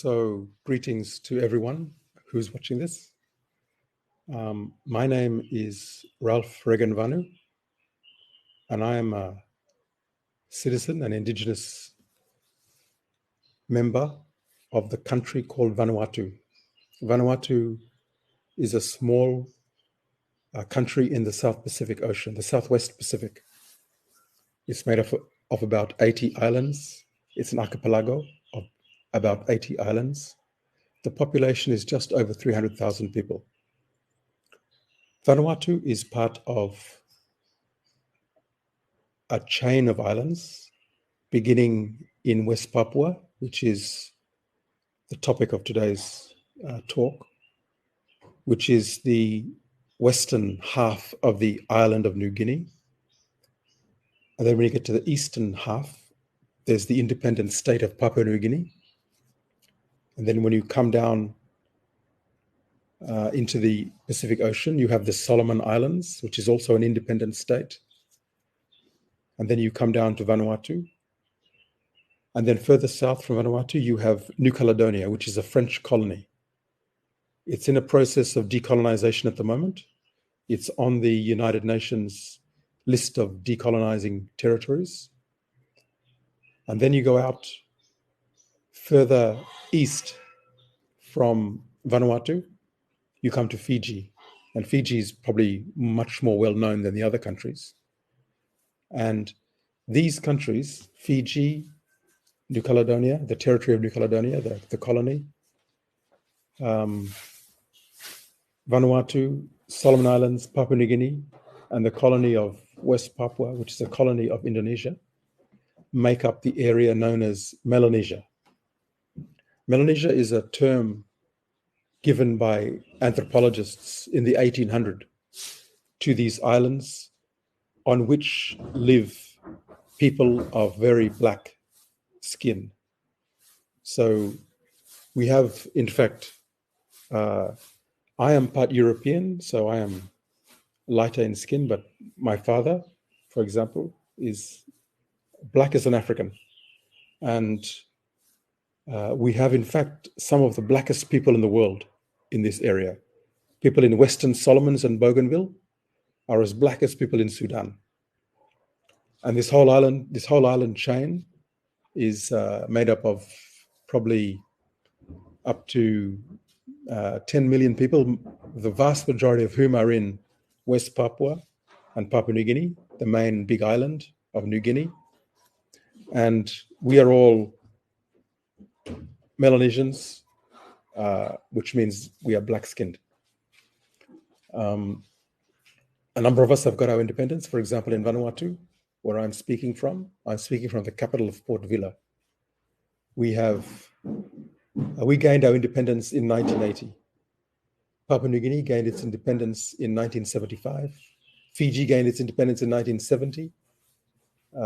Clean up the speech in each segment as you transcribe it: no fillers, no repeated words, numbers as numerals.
So greetings to everyone who's watching this. My name is Ralph Regenanu, and I am a citizen and indigenous member of the country called Vanuatu. Vanuatu is a small country in the South Pacific Ocean, the Southwest Pacific. It's made of about 80 islands. It's an archipelago of about 80 islands. The population is just over 300,000 people. Vanuatu is part of a chain of islands beginning in West Papua, which is the topic of today's talk, which is the western half of the island of New Guinea. And then when you get to the eastern half, there's the independent state of Papua New Guinea. And then when you come down into the Pacific Ocean, you have the Solomon Islands, which is also an independent state. And then you come down to Vanuatu. And then further south from Vanuatu, you have New Caledonia, which is a French colony. It's in a process of decolonization at the moment. It's on the United Nations list of decolonizing territories. And then you go out further east from Vanuatu, you come to Fiji. And Fiji is probably much more well known than the other countries. And these countries, Fiji, New Caledonia, the territory of New Caledonia, the colony, Vanuatu, Solomon Islands, Papua New Guinea, and the colony of West Papua, which is a colony of Indonesia, make up the area known as Melanesia. Melanesia is a term given by anthropologists in the 1800s to these islands on which live people of very black skin. So we have, in fact, I am part European, so I am lighter in skin, but my father, for example, is black as an African. And we have, in fact, some of the blackest people in the world in this area. People in Western Solomons and Bougainville are as black as people in Sudan. And this whole island chain is made up of probably up to 10 million people, the vast majority of whom are in West Papua and Papua New Guinea, the main big island of New Guinea. And we are all Melanesians, which means we are black-skinned. A number of us have got our independence. For example, in Vanuatu, where I'm speaking from the capital of Port Vila. We gained our independence in 1980. Papua New Guinea gained its independence in 1975. Fiji gained its independence in 1970.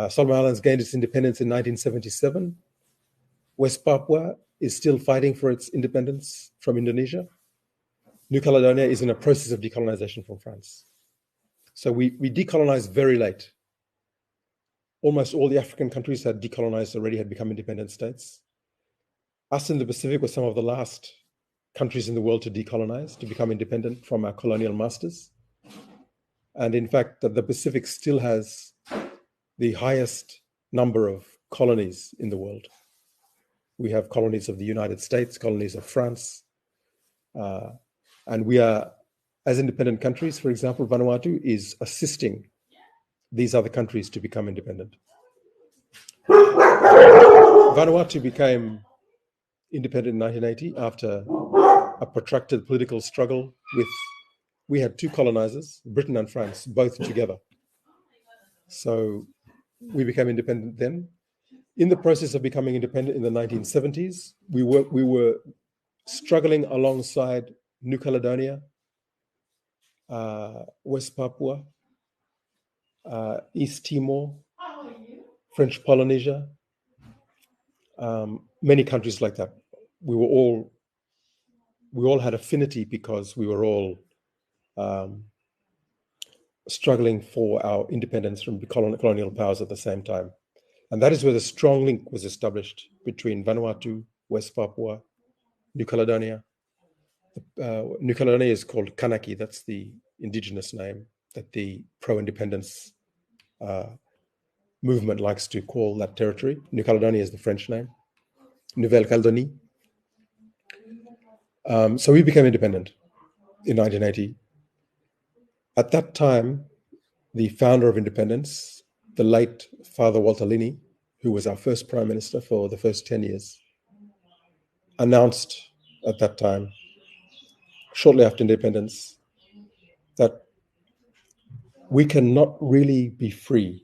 Solomon Islands gained its independence in 1977. West Papua is still fighting for its independence from Indonesia. New Caledonia is in a process of decolonization from France. So we decolonized very late. Almost all the African countries had decolonized already, had become independent states. Us in the Pacific were some of the last countries in the world to decolonize, to become independent from our colonial masters. And in fact, the Pacific still has the highest number of colonies in the world. We have colonies of the United States, colonies of France. And we are, as independent countries, for example, Vanuatu is assisting these other countries to become independent. Vanuatu became independent in 1980 after a protracted political struggle we had two colonizers, Britain and France, both together. So we became independent then. In the process of becoming independent in the 1970s, we were struggling alongside New Caledonia, West Papua, East Timor, French Polynesia, many countries like that. We all had affinity because we were all struggling for our independence from colonial powers at the same time. And that is where the strong link was established between Vanuatu, West Papua, New Caledonia. New Caledonia is called Kanaki. That's the indigenous name that the pro-independence movement likes to call that territory. New Caledonia is the French name. Nouvelle-Calédonie. So we became independent in 1980. At that time, the founder of independence, the late Father Walter Linney, who was our first prime minister for the first 10 years, announced at that time, shortly after independence, that we cannot really be free.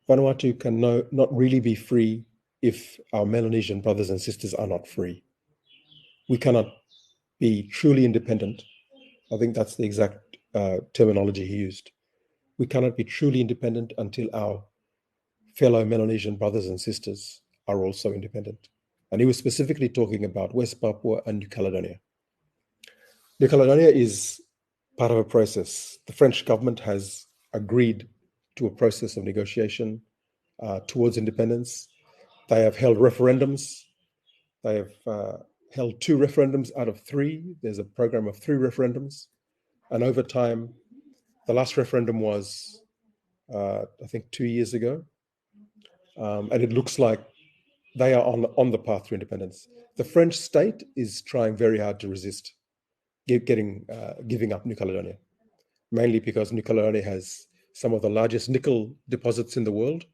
Vanuatu can not really be free if our Melanesian brothers and sisters are not free. We cannot be truly independent. I think that's the exact terminology he used. We cannot be truly independent until our fellow Melanesian brothers and sisters are also independent. And he was specifically talking about West Papua and New Caledonia. New Caledonia is part of a process. The French government has agreed to a process of negotiation towards independence. They have held referendums. They have held 2 referendums out of 3. There's a program of 3 referendums. And over time, the last referendum was, I think, 2 years ago. And it looks like they are on the path to independence. The French state is trying very hard to resist giving up New Caledonia, mainly because New Caledonia has some of the largest nickel deposits in the world,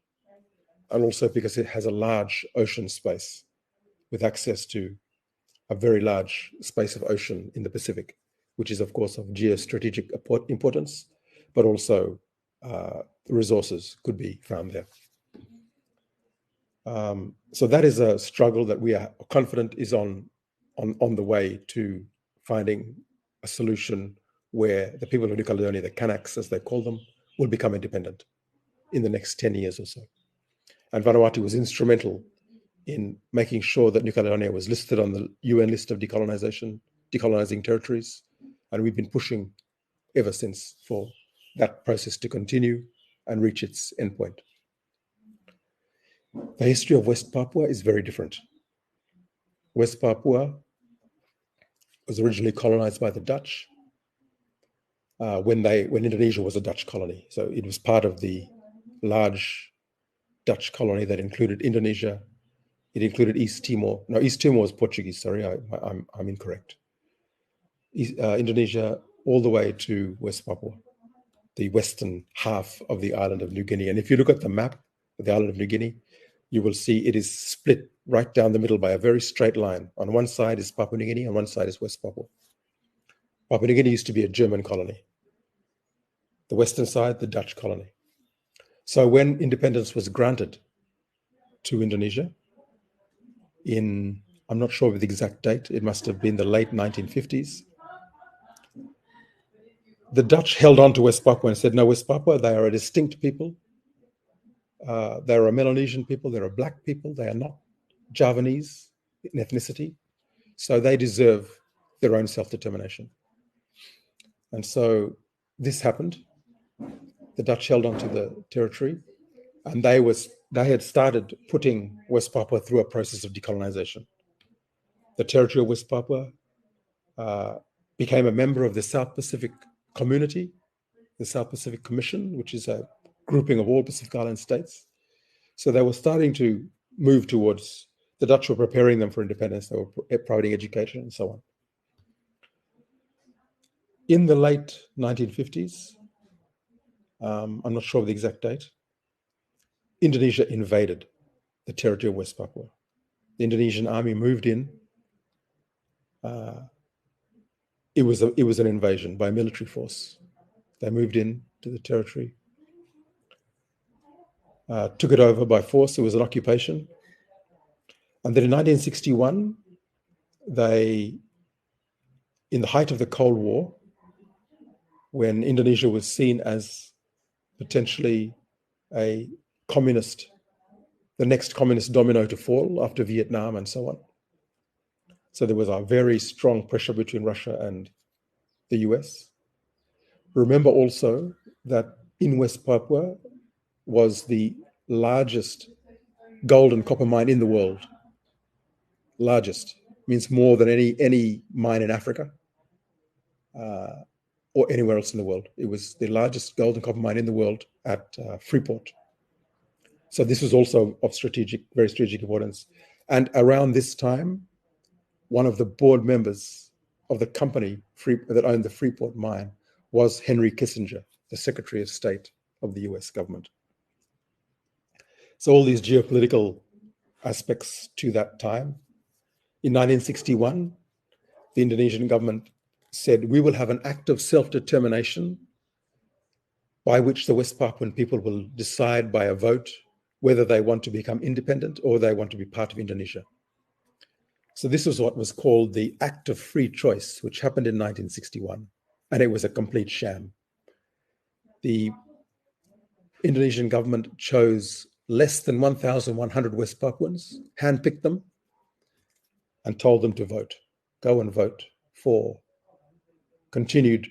and also because it has a large ocean space with access to a very large space of ocean in the Pacific, which is, of course, of geostrategic importance, but also resources could be found there. So that is a struggle that we are confident is on the way to finding a solution where the people of New Caledonia, the Kanaks as they call them, will become independent in the next 10 years or so. And Vanuatu was instrumental in making sure that New Caledonia was listed on the UN list of decolonizing territories. And we've been pushing ever since for that process to continue and reach its endpoint. The history of West Papua is very different. West Papua was originally colonized by the Dutch when Indonesia was a Dutch colony. So it was part of the large Dutch colony that included Indonesia. It included East Timor. No, East Timor was Portuguese. Sorry, I'm incorrect. Indonesia all the way to West Papua, the western half of the island of New Guinea. And if you look at the map of the island of New Guinea, you will see it is split right down the middle by a very straight line. On one side is Papua New Guinea, on one side is West Papua. Papua New Guinea used to be a German colony. The western side, the Dutch colony. So when independence was granted to Indonesia in, I'm not sure of the exact date, it must have been the late 1950s, the Dutch held on to West Papua and said, no, West Papua, they are a distinct people. They're a Melanesian people, they're a black people, they are not Javanese in ethnicity, so they deserve their own self-determination. And so this happened. The Dutch held onto the territory, and they had started putting West Papua through a process of decolonization. The territory of West Papua became a member of the South Pacific Community, the South Pacific Commission, which is a grouping of all Pacific Island states. So they were starting to move towards, the Dutch were preparing them for independence, they were providing education and so on. In the late 1950s, I'm not sure of the exact date, Indonesia invaded the territory of West Papua. The Indonesian army moved in. It was an invasion by a military force. They moved in to the territory, took it over by force. It was an occupation. And then in 1961, in the height of the Cold War, when Indonesia was seen as potentially the next communist domino to fall after Vietnam and so on. So there was a very strong pressure between Russia and the US. Remember also that in West Papua was the largest gold and copper mine in the world. Largest. means more than any mine in Africa or anywhere else in the world. It was the largest gold and copper mine in the world at Freeport. So this was also of very strategic importance. And around this time, one of the board members of the company that owned the Freeport mine was Henry Kissinger, the Secretary of State of the US government. So all these geopolitical aspects to that time. In 1961, the Indonesian government said, we will have an act of self-determination by which the West Papuan people will decide by a vote whether they want to become independent or they want to be part of Indonesia. So this was what was called the Act of Free Choice, which happened in 1961, and it was a complete sham. The Indonesian government chose less than 1,100 West Papuans, handpicked them, and told them to vote. Go and vote for continued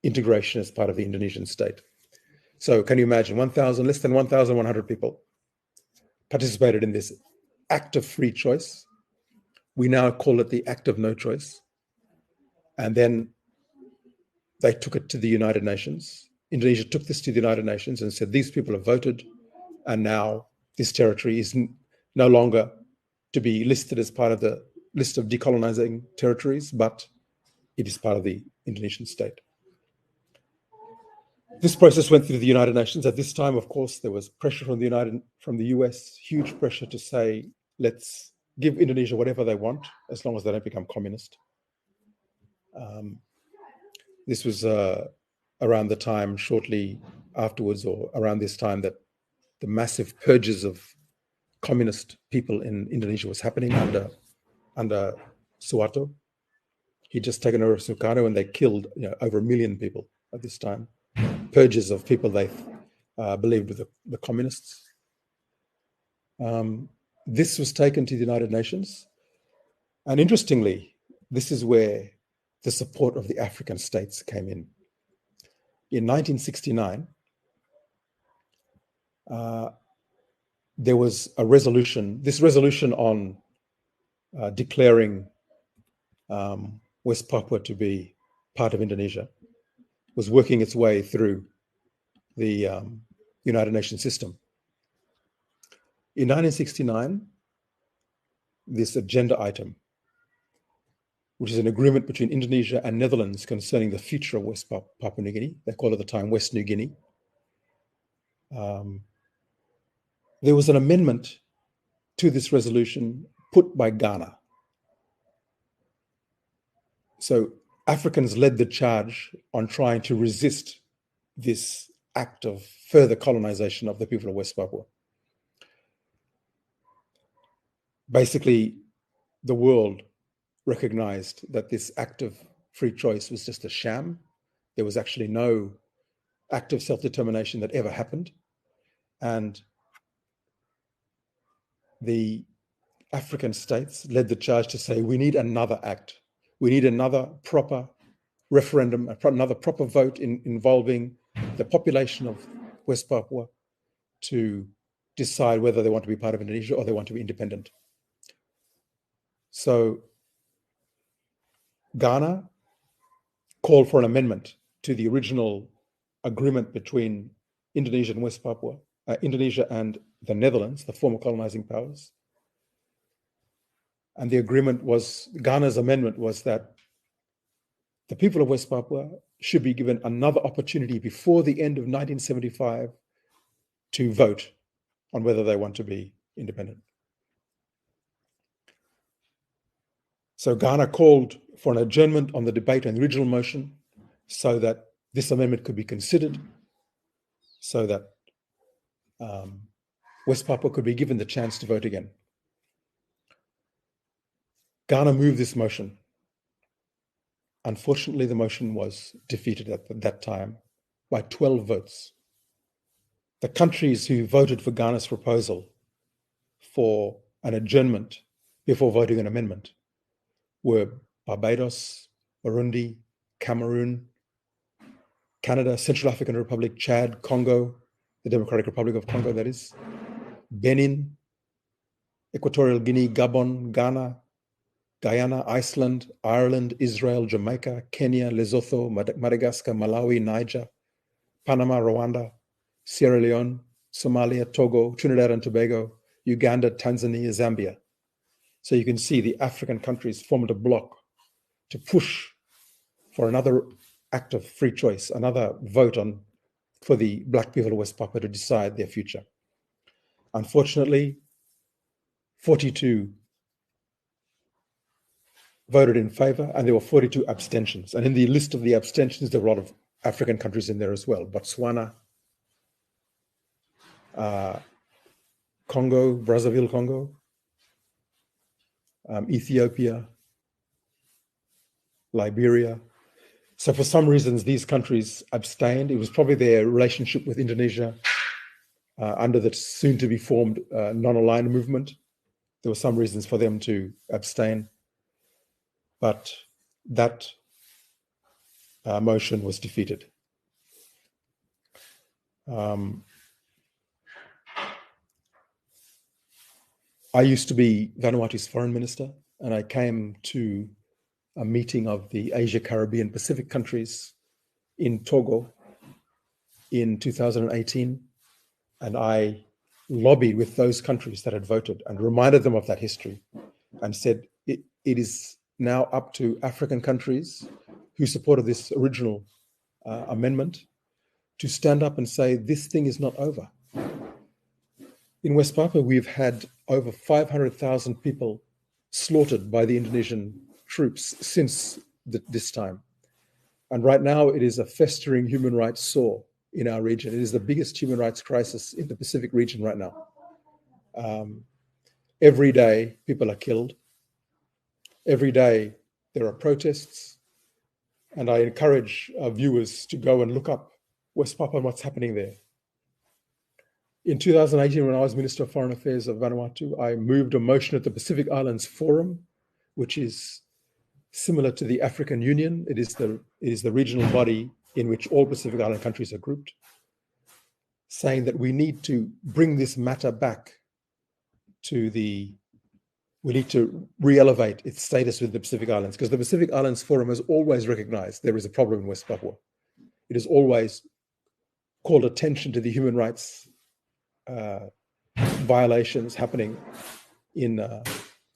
integration as part of the Indonesian state. So can you imagine, less than 1,100 people participated in this act of free choice. We now call it the act of no choice. And then they took it to the United Nations. Indonesia took this to the United Nations and said, these people have voted, and now this territory is no longer to be listed as part of the list of decolonizing territories, but it is part of the Indonesian state. This process went through the United Nations. At this time, of course, there was pressure from the US, huge pressure to say, let's give Indonesia whatever they want, as long as they don't become communist. This was around the time, shortly afterwards, or around this time, that the massive purges of communist people in Indonesia was happening under Suharto. He'd just taken over Sukarno, and they killed over 1 million people at this time. Purges of people they believed were the communists. This was taken to the United Nations. And interestingly, this is where the support of the African states came in. In 1969, there was a resolution, this resolution on declaring West Papua to be part of Indonesia was working its way through the United Nations system. In 1969, this agenda item, which is an agreement between Indonesia and Netherlands concerning the future of West Papua New Guinea, they call it at the time West New Guinea, there was an amendment to this resolution put by Ghana. So Africans led the charge on trying to resist this act of further colonization of the people of West Papua. Basically, the world recognized that this act of free choice was just a sham. There was actually no act of self-determination that ever happened. And the African states led the charge to say, we need another act. We need another proper referendum, another proper vote involving the population of West Papua to decide whether they want to be part of Indonesia or they want to be independent. So Ghana called for an amendment to the original agreement between Indonesia and West Papua, Indonesia and the Netherlands, the former colonizing powers. And the agreement was, Ghana's amendment was that the people of West Papua should be given another opportunity before the end of 1975 to vote on whether they want to be independent. So Ghana called for an adjournment on the debate on the original motion so that this amendment could be considered, so that West Papua could be given the chance to vote again. Ghana moved this motion. Unfortunately, the motion was defeated at that time by 12 votes. The countries who voted for Ghana's proposal for an adjournment before voting an amendment were Barbados, Burundi, Cameroon, Canada, Central African Republic, Chad, Congo, the Democratic Republic of Congo, that is, Benin, Equatorial Guinea, Gabon, Ghana, Guyana, Iceland, Ireland, Israel, Jamaica, Kenya, Lesotho, Madagascar, Malawi, Niger, Panama, Rwanda, Sierra Leone, Somalia, Togo, Trinidad and Tobago, Uganda, Tanzania, Zambia. So you can see the African countries formed a bloc to push for another act of free choice, another vote for the Black people of West Papua to decide their future. Unfortunately, 42 voted in favor, and there were 42 abstentions. And in the list of the abstentions, there were a lot of African countries in there as well. Botswana, Congo, Brazzaville, Congo, Ethiopia, Liberia. So for some reasons, these countries abstained. It was probably their relationship with Indonesia under the soon-to-be-formed non-aligned movement. There were some reasons for them to abstain. But that motion was defeated. I used to be Vanuatu's foreign minister, and I came to a meeting of the Asia, Caribbean, Pacific countries in Togo in 2018, and I lobbied with those countries that had voted and reminded them of that history and said it is now up to African countries who supported this original amendment to stand up and say this thing is not over. In West Papua, we've had over 500,000 people slaughtered by the Indonesian troops since this time. And right now, it is a festering human rights sore in our region. It is the biggest human rights crisis in the Pacific region right now. Every day, people are killed. Every day, there are protests. And I encourage our viewers to go and look up West Papua and what's happening there. In 2018, when I was Minister of Foreign Affairs of Vanuatu, I moved a motion at the Pacific Islands Forum, which is similar to the African Union. It is the regional body in which all Pacific Island countries are grouped, saying that we need to bring this matter back to we need to re-elevate its status with the Pacific Islands, because the Pacific Islands Forum has always recognized there is a problem in West Papua. It has always called attention to the human rights violations happening in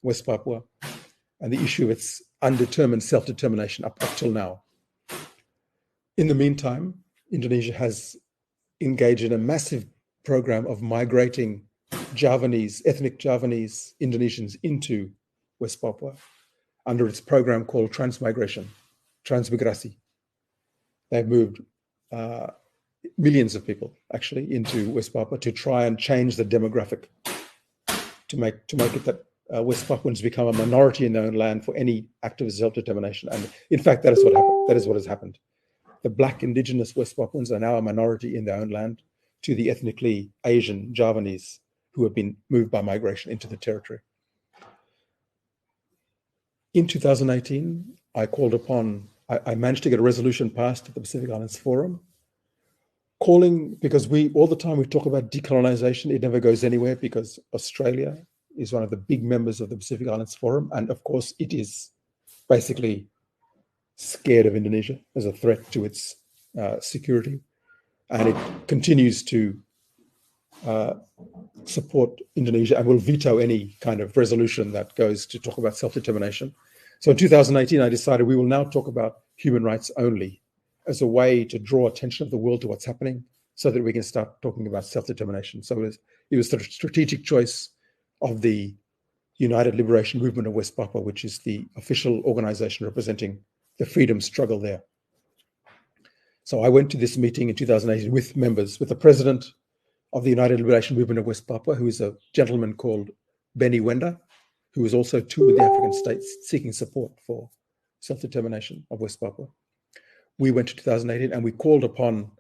West Papua and the issue of its undetermined self-determination up till now. In the meantime, Indonesia has engaged in a massive program of migrating ethnic Javanese Indonesians into West Papua under its program called Transmigrasi. They've moved millions of people actually into West Papua to try and change the demographic, to make it that West Papuans become a minority in their own land for any act of self-determination. And in fact, that is what happened. That is what has happened. The Black indigenous West Papuans are now a minority in their own land to the ethnically Asian Javanese who have been moved by migration into the territory. In 2018, I managed to get a resolution passed at the Pacific Islands Forum, calling, because all the time we talk about decolonization, it never goes anywhere because Australia is one of the big members of the Pacific Islands Forum. And of course, it is basically scared of Indonesia as a threat to its security. And it continues to support Indonesia and will veto any kind of resolution that goes to talk about self-determination. So in 2018, I decided we will now talk about human rights only as a way to draw attention of the world to what's happening so that we can start talking about self-determination. So it was the strategic choice of the United Liberation Movement of West Papua, which is the official organization representing the freedom struggle there. So I went to this meeting in 2018 with members, with the president of the United Liberation Movement of West Papua, who is a gentleman called Benny Wenda, who is also toured the African states seeking support for self-determination of West Papua. We went to 2018 and we called upon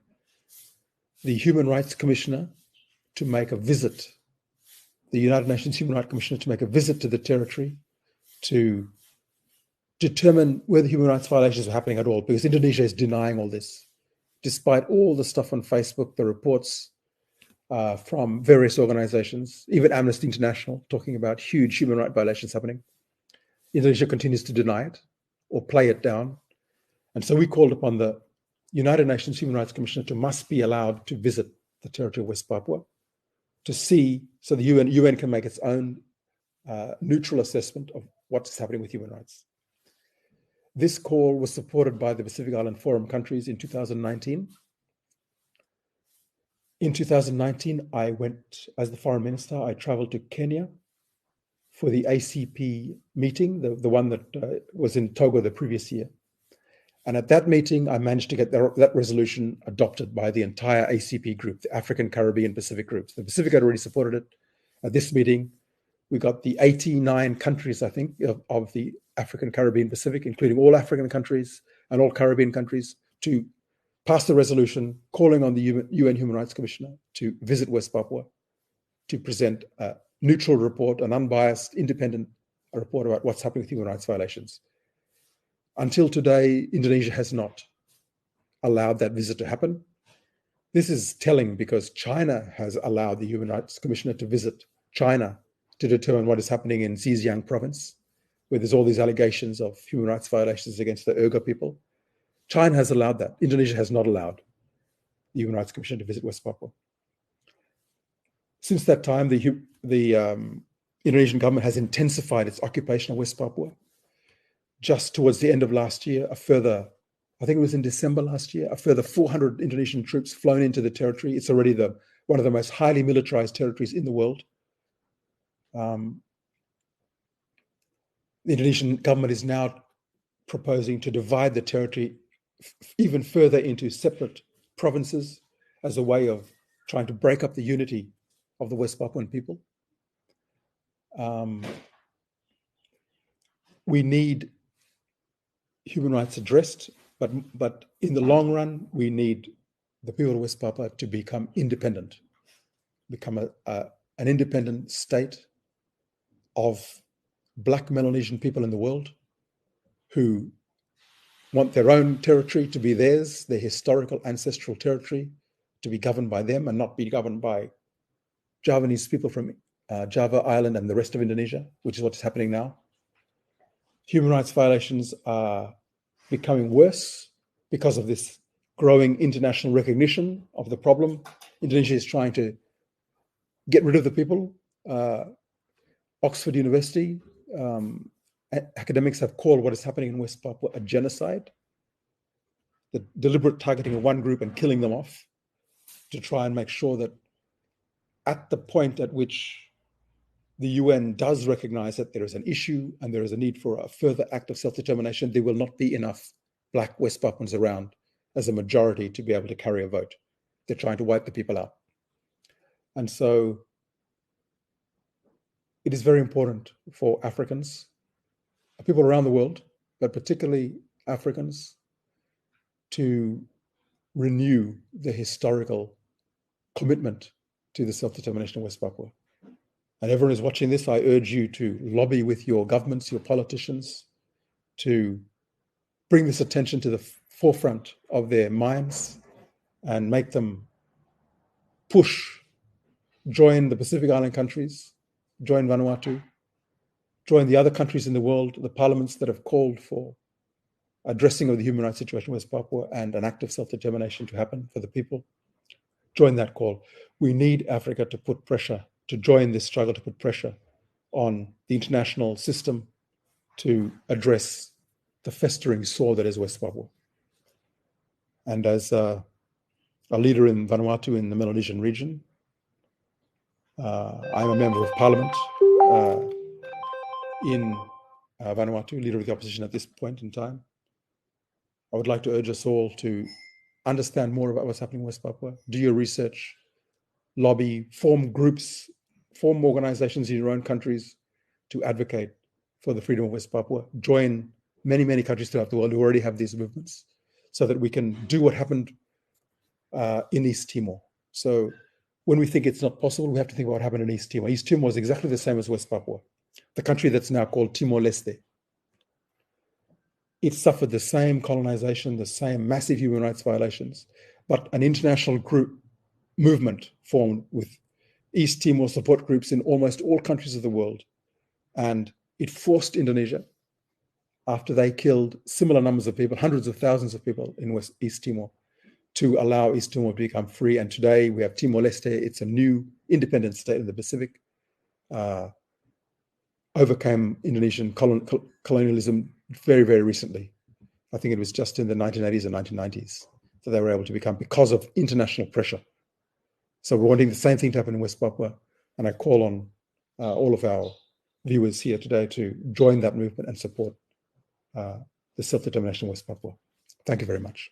the Human Rights Commissioner to make a visit, the United Nations Human Rights Commissioner to make a visit to the territory to determine whether human rights violations are happening at all, because Indonesia is denying all this, despite all the stuff on Facebook, the reports from various organizations, even Amnesty International, talking about huge human rights violations happening. Indonesia continues to deny it or play it down. And so we called upon the United Nations Human Rights Commissioner to must be allowed to visit the territory of West Papua to see, so the UN can make its own neutral assessment of what's happening with human rights. This call was supported by the Pacific Island Forum countries in 2019. In 2019, I went, as the foreign minister, I traveled to Kenya for the ACP meeting, the one that was in Togo the previous year. And at that meeting, I managed to get that resolution adopted by the entire ACP group, the African, Caribbean, Pacific groups. The Pacific had already supported it. At this meeting, we got the 89 countries, I think, of the African, Caribbean, Pacific, including all African countries and all Caribbean countries, to pass the resolution calling on the UN Human Rights Commissioner to visit West Papua to present a neutral report, an unbiased, independent report about what's happening with human rights violations. Until today, Indonesia has not allowed that visit to happen. This is telling because China has allowed the Human Rights Commissioner to visit China to determine what is happening in Xinjiang province, where there's all these allegations of human rights violations against the Uyghur people. China has allowed that. Indonesia has not allowed the Human Rights Commissioner to visit West Papua. Since that time, the Indonesian government has intensified its occupation of West Papua. Just towards the end of last year, a further, I think it was in December last year, a further 400 Indonesian troops flown into the territory. It's already one of the most highly militarized territories in the world. The Indonesian government is now proposing to divide the territory even further into separate provinces as a way of trying to break up the unity of the West Papuan people. We need human rights addressed, but in the long run, we need the people of West Papua to become independent, become an independent state of Black Melanesian people in the world who want their own territory to be theirs, their historical ancestral territory to be governed by them and not be governed by Javanese people from Java Island and the rest of Indonesia, which is what's happening now. Human rights violations are becoming worse because of this growing international recognition of the problem. Indonesia is trying to get rid of the people. Oxford University academics have called what is happening in West Papua a genocide, the deliberate targeting of one group and killing them off to try and make sure that at the point at which the UN does recognize that there is an issue and there is a need for a further act of self-determination, there will not be enough Black West Papuans around as a majority to be able to carry a vote. They're trying to wipe the people out. And so it is very important for Africans, people around the world, but particularly Africans, to renew the historical commitment to the self-determination of West Papua. And everyone who's watching this, I urge you to lobby with your governments, your politicians, to bring this attention to the forefront of their minds and make them push, join the Pacific Island countries, join Vanuatu, join the other countries in the world, the parliaments that have called for addressing of the human rights situation in West Papua and an act of self-determination to happen for the people. Join that call. We need Africa to put pressure, to join this struggle, to put pressure on the international system to address the festering sore that is West Papua. And as a leader in Vanuatu in the Melanesian region, I'm a member of parliament in Vanuatu, leader of the opposition at this point in time. I would like to urge us all to understand more about what's happening in West Papua, do your research, lobby, form groups, form organizations in your own countries to advocate for the freedom of West Papua. Join many, many countries throughout the world who already have these movements so that we can do what happened in East Timor. So when we think it's not possible, we have to think about what happened in East Timor. East Timor was exactly the same as West Papua, the country that's now called Timor-Leste. It suffered the same colonization, the same massive human rights violations, but an international movement formed with East Timor support groups in almost all countries of the world. And it forced Indonesia after they killed similar numbers of people, hundreds of thousands of people in East Timor, to allow East Timor to become free. And today we have Timor-Leste. It's a new independent state in the Pacific. Overcame Indonesian colonialism very, very recently. I think it was just in the 1980s and 1990s that they were able to become, because of international pressure. So we're wanting the same thing to happen in West Papua. And I call on all of our viewers here today to join that movement and support the self-determination of West Papua. Thank you very much.